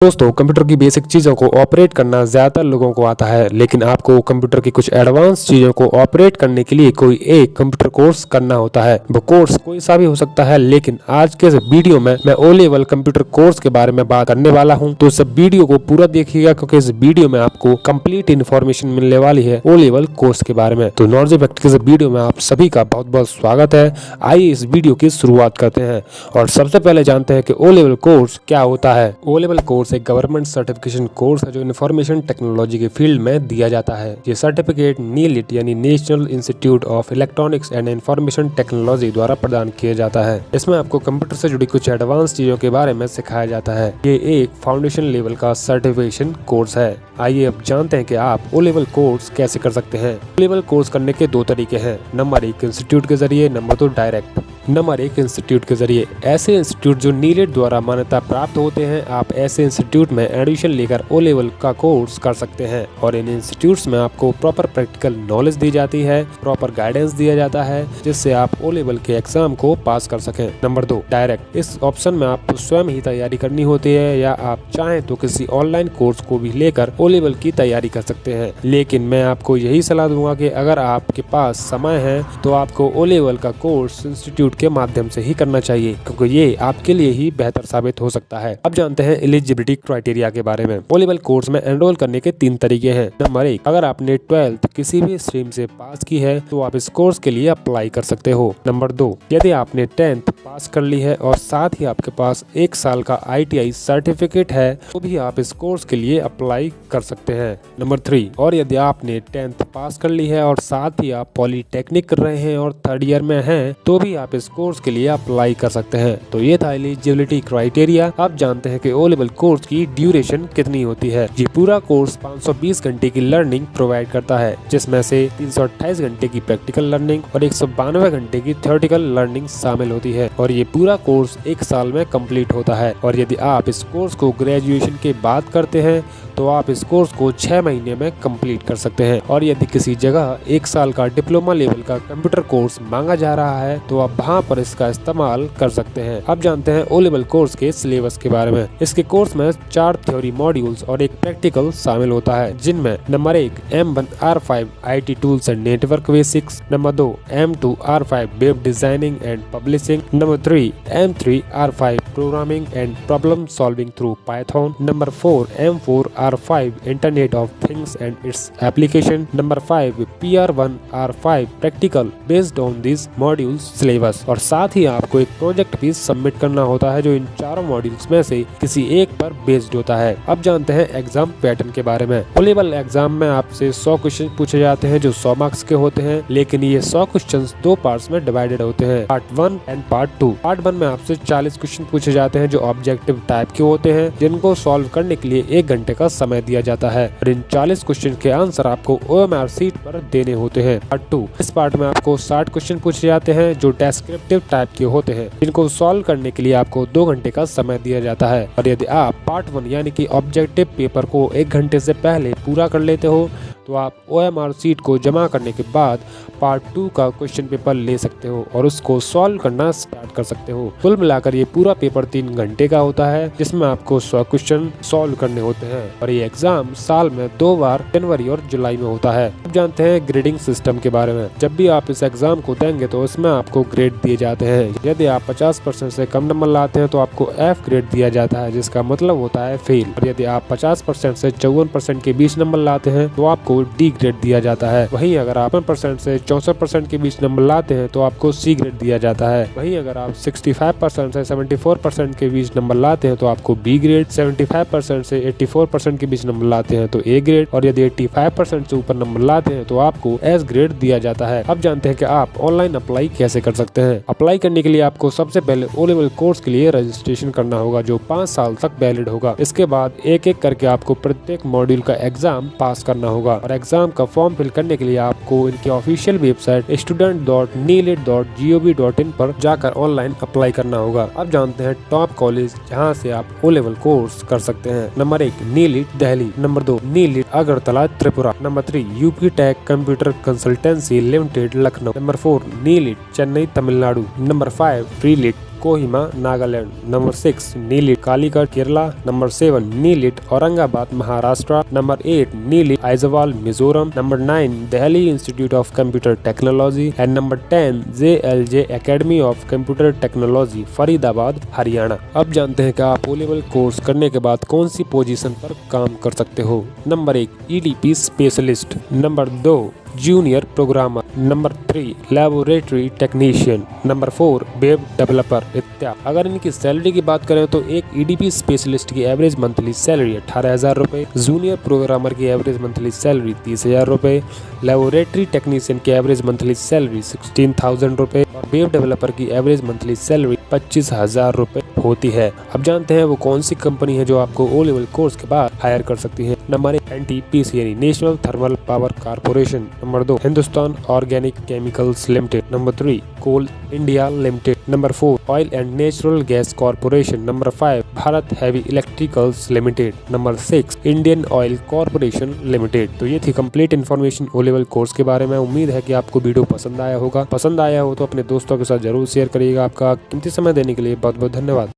दोस्तों, कंप्यूटर की बेसिक चीज़ों को ऑपरेट करना ज़्यादातर लोगों को आता है, लेकिन आपको कंप्यूटर की कुछ एडवांस चीज़ों को ऑपरेट करने के लिए कोई एक कंप्यूटर कोर्स करना होता है। वो कोर्स कोई सा भी हो सकता है, लेकिन आज के इस वीडियो में मैं ओ लेवल कंप्यूटर कोर्स के बारे में बात करने वाला हूं। तो इस वीडियो को पूरा देखिएगा, क्योंकि इस वीडियो में आपको कंप्लीट इन्फॉर्मेशन मिलने वाली है ओ लेवल कोर्स के बारे में। तो नॉलेज फैक्ट के इस वीडियो में आप सभी का बहुत बहुत स्वागत है। आइए इस वीडियो की शुरुआत करते हैं और सबसे पहले जानते हैं कि ओ लेवल कोर्स क्या होता है। ओ लेवल कोर्स एक गवर्नमेंट सर्टिफिकेशन कोर्स है जो इन्फॉर्मेशन टेक्नोलॉजी के फील्ड में दिया जाता है। ये सर्टिफिकेट नीलिट यानी national institute of electronics and information technology द्वारा प्रदान किया जाता है। इसमें आपको कंप्यूटर से जुड़ी कुछ एडवांस चीजों के बारे में सिखाया जाता है। ये एक फाउंडेशन लेवल का सर्टिफिकेशन कोर्स है। आइए अब जानते हैं कि आप ओ लेवल कोर्स कैसे कर सकते हैं। ओ लेवल कोर्स करने के दो तरीके हैं। नंबर 1 इंस्टीट्यूट के जरिए, नंबर 2 डायरेक्ट। नंबर 1 इंस्टीट्यूट के जरिए। ऐसे इंस्टीट्यूट जो नीलिट द्वारा मान्यता प्राप्त होते हैं, आप ऐसे इंस्टीट्यूट में एडमिशन लेकर ओ लेवल का कोर्स कर सकते हैं और इन इंस्टीट्यूट्स में आपको प्रॉपर प्रैक्टिकल नॉलेज दी जाती है, प्रॉपर गाइडेंस दिया जाता है, जिससे आप ओ लेवल के एग्जाम को पास कर सकें। Number 2 direct. इस ऑप्शन में आपको स्वयं ही तैयारी करनी होती है, या आप चाहें तो किसी ऑनलाइन कोर्स को भी लेकर ओ लेवल की तैयारी कर सकते हैं। लेकिन मैं आपको यही सलाह दूंगा कि अगर आपके पास समय है तो आपको ओ लेवल का कोर्स इंस्टीट्यूट के माध्यम से ही करना चाहिए, क्योंकि ये आपके लिए ही बेहतर साबित हो सकता है। अब जानते हैं एलिजिबिलिटी क्राइटेरिया के बारे में। ओ लेवल कोर्स में एनरोल करने के 3 तरीके हैं। नंबर 1, अगर आपने 12th किसी भी स्ट्रीम से पास की है तो आप इस कोर्स के लिए अप्लाई कर सकते हो। नंबर 2, यदि आपने 10th पास कर ली है और साथ ही आपके पास 1 साल का ITI सर्टिफिकेट है तो भी आप इस कोर्स के लिए अप्लाई कर सकते हैं। नंबर 3, और यदि आपने 10th पास कर ली है और साथ ही आप पॉलिटेक्निक कर रहे हैं और 3rd ईयर में हैं तो भी आप इस कोर्स के लिए अप्लाई कर सकते हैं। तो ये था एलिजिबिलिटी क्राइटेरिया। आप जानते हैं कि ओ लेवल कोर्स की ड्यूरेशन कितनी होती है। ये पूरा कोर्स 520 घंटे की लर्निंग प्रोवाइड करता है, जिसमें से 328 घंटे की प्रैक्टिकल लर्निंग और 192 घंटे की थ्योरेटिकल लर्निंग शामिल होती है और ये पूरा कोर्स 1 साल में कंप्लीट होता है। और यदि आप इस कोर्स को ग्रेजुएशन के बाद करते हैं तो आप इस कोर्स को 6 महीने में कंप्लीट कर सकते हैं। और यदि किसी जगह 1 साल का डिप्लोमा लेवल का कंप्यूटर कोर्स मांगा जा रहा है तो आप वहाँ पर इसका इस्तेमाल कर सकते हैं। अब जानते हैं ओ लेवल कोर्स के सिलेबस के बारे में। इसके कोर्स में 4 थ्योरी मॉड्यूल्स और एक प्रैक्टिकल शामिल होता है, जिनमें number 1 M1R5 IT tools and network basics, number 2 M2R5 web designing and publishing, number 3 M3R5 programming and problem solving through Python, number 4 M4R5 internet of things and its application, number 5 PR1R5 practical based on this modules syllabus. और साथ ही आपको एक project भी submit करना होता है जो इन चारों मॉड्यूल्स में से किसी एक पर बेस्ड होता है। अब जानते हैं एग्जाम पैटर्न के बारे में। ओ लेवल एग्जाम में आपसे 100 क्वेश्चन पूछे जाते हैं जो 100 मार्क्स के होते हैं, लेकिन ये 100 क्वेश्चन 2 पार्ट्स में डिवाइडेड होते हैं, पार्ट 1 एंड पार्ट 2। पार्ट 1 में आपसे 40 क्वेश्चन पूछे जाते हैं जो ऑब्जेक्टिव टाइप के होते हैं, जिनको सॉल्व करने के लिए 1 घंटे का समय दिया जाता है और इन 40 क्वेश्चन के आंसर आपको OMR सीट पर देने होते हैं। पार्ट 2, इस पार्ट में आपको 60 क्वेश्चन पूछे जाते हैं जो डेस्क्रिप्टिव टाइप के होते हैं, जिनको सॉल्व करने के लिए आपको 2 घंटे का समय दिया जाता है। और यदि आप पार्ट 1 यानी कि ऑब्जेक्टिव पेपर को 1 घंटे से पहले पूरा कर लेते हो तो आप OMR सीट को जमा करने के बाद पार्ट 2 का क्वेश्चन पेपर ले सकते हो और उसको सॉल्व करना स्टार्ट कर सकते हो। कुल मिलाकर ये पूरा पेपर 3 घंटे का होता है, जिसमें आपको 100 क्वेश्चन सॉल्व करने होते हैं और ये एग्जाम साल में 2 बार जनवरी और जुलाई में होता है। अब जानते हैं ग्रेडिंग सिस्टम के बारे में। जब भी आप इस एग्जाम को देंगे तो इसमें आपको ग्रेड दिए जाते हैं। यदि आप 50% से कम नंबर लाते हैं तो आपको F ग्रेड दिया जाता है, जिसका मतलब होता है फेल। और यदि आप 50% से 54% के बीच नंबर लाते हैं तो आपको D ग्रेड दिया जाता है। वहीं अगर आप 55% से 64% के बीच नंबर लाते हैं तो आपको C ग्रेड दिया जाता है। वहीं अगर आप 65% से 74% के बीच नंबर लाते हैं तो आपको B ग्रेड, 75% से 84% के बीच नंबर लाते हैं तो A ग्रेड और यदि 85% से ऊपर नंबर लाते हैं तो आपको S ग्रेड दिया जाता है। अब जानते हैं कि आप ऑनलाइन अप्लाई कैसे कर सकते हैं। अप्लाई करने के लिए आपको सबसे पहले ओ लेवल कोर्स के लिए रजिस्ट्रेशन करना होगा, जो 5 साल तक वैलिड होगा। इसके बाद एक एक करके आपको प्रत्येक मॉड्यूल का एग्जाम पास करना होगा और एग्जाम का फॉर्म फिल करने के लिए आपको इनकी ऑफिशियल वेबसाइट student.neelit.gov.in पर जाकर ऑनलाइन अप्लाई करना होगा। अब जानते हैं टॉप कॉलेज जहां से आप ओ लेवल कोर्स कर सकते हैं। Number 1 NIELIT Delhi, number 2 NIELIT Agartala Tripura, number 3 UP tech computer consultancy limited Lucknow, number 4 NIELIT Chennai Tamil Nadu, number 5 NIELIT Kohima Nagaland. Number 6 NIELIT Calicut Kerala. Number 7 NIELIT Aurangabad Maharashtra. Number 8 NIELIT Aizawl Mizoram. Number 9 Delhi institute of computer technology and number 10 JLJ academy of computer technology Faridabad Haryana. अब जानते हैं कि आप ओ लेवल कोर्स करने के बाद कौन सी पोजीशन पर काम कर सकते हो। Number 1 EDP specialist. Number 2 junior programmer. Number 3 laboratory technician. Number 4 web developer इत्यादि। अगर इनकी सैलरी की बात करें तो एक EDP स्पेशलिस्ट की एवरेज मंथली सैलरी 18,000 रुपये, जूनियर प्रोग्रामर की एवरेज मंथली सैलरी 30,000 रुपये, लैबोरेटरी टेक्नीशियन की एवरेज मंथली सैलरी 16,000 रुपये और वेब डेवलपर की एवरेज मंथली सैलरी 25,000 रुपये होती है। अब जानते हैं वो कौन सी कंपनी है जो आपको ओ लेवल कोर्स के बाद हायर कर सकती है। नंबर 1 NTPC यानी national thermal power corporation. Number 2 Hindustan organic chemicals limited. Number 3 coal India limited. Number 4 oil and natural gas corporation. Number 5 Bharat heavy electricals limited. Number 6 Indian oil corporation limited. तो ये थी complete information O level course के बारे में। उम्मीद है कि आपको वीडियो पसंद आया होगा। पसंद आया हो तो अपने दोस्तों के साथ जरूर शेयर करिएगा। आपका कीमती समय देने के लिए बहुत बहुत धन्यवाद।